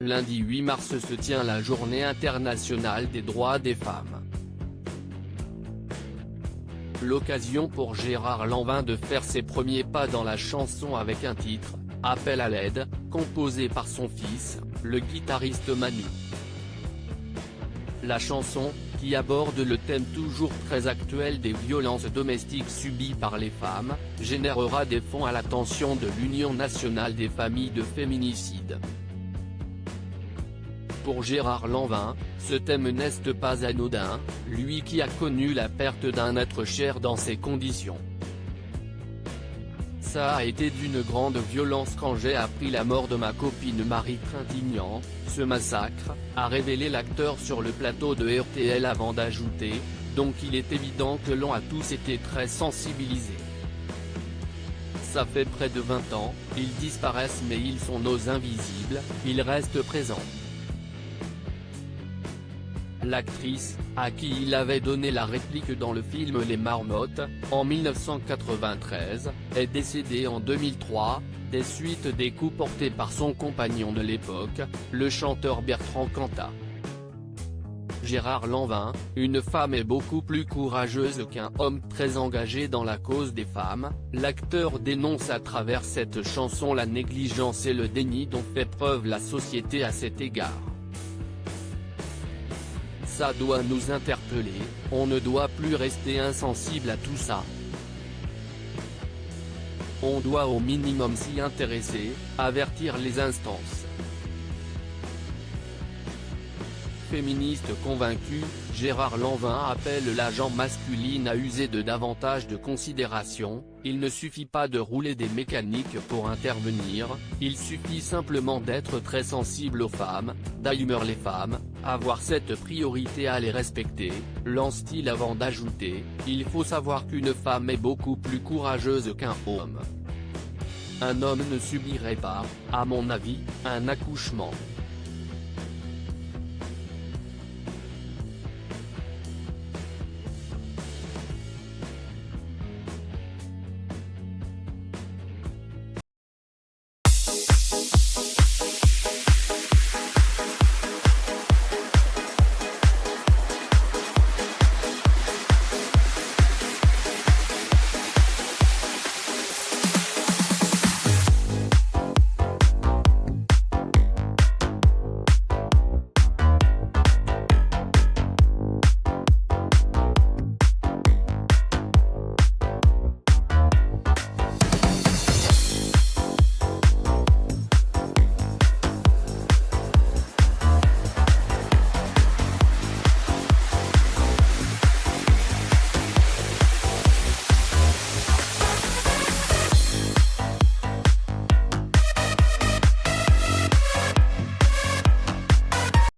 Lundi 8 mars se tient la Journée internationale des droits des femmes. L'occasion pour Gérard Lanvin de faire ses premiers pas dans la chanson avec un titre, Appel à l'aide, composé par son fils, le guitariste Manu. La chanson, qui aborde le thème toujours très actuel des violences domestiques subies par les femmes, générera des fonds à l'attention de l'Union nationale des familles de féminicides. Pour Gérard Lanvin, ce thème n'est pas anodin, lui qui a connu la perte d'un être cher dans ces conditions. Ça a été d'une grande violence quand j'ai appris la mort de ma copine Marie Trintignant, ce massacre, a révélé l'acteur sur le plateau de RTL avant d'ajouter, donc il est évident que l'on a tous été très sensibilisés. Ça fait près de 20 ans, ils disparaissent mais ils sont nos invisibles, ils restent présents. L'actrice, à qui il avait donné la réplique dans le film Les Marmottes, en 1993, est décédée en 2003, des suites des coups portés par son compagnon de l'époque, le chanteur Bertrand Cantat. Gérard Lanvin, une femme est beaucoup plus courageuse qu'un homme très engagé dans la cause des femmes, l'acteur dénonce à travers cette chanson la négligence et le déni dont fait preuve la société à cet égard. Ça doit nous interpeller, on ne doit plus rester insensible à tout ça. On doit au minimum s'y intéresser, avertir les instances. Féministe convaincu, Gérard Lanvin appelle la gente masculine à user de davantage de considération, il ne suffit pas de rouler des mécaniques pour intervenir, il suffit simplement d'être très sensible aux femmes, d'aimer les femmes, avoir cette priorité à les respecter, lance-t-il avant d'ajouter, il faut savoir qu'une femme est beaucoup plus courageuse qu'un homme. Un homme ne subirait pas, à mon avis, un accouchement.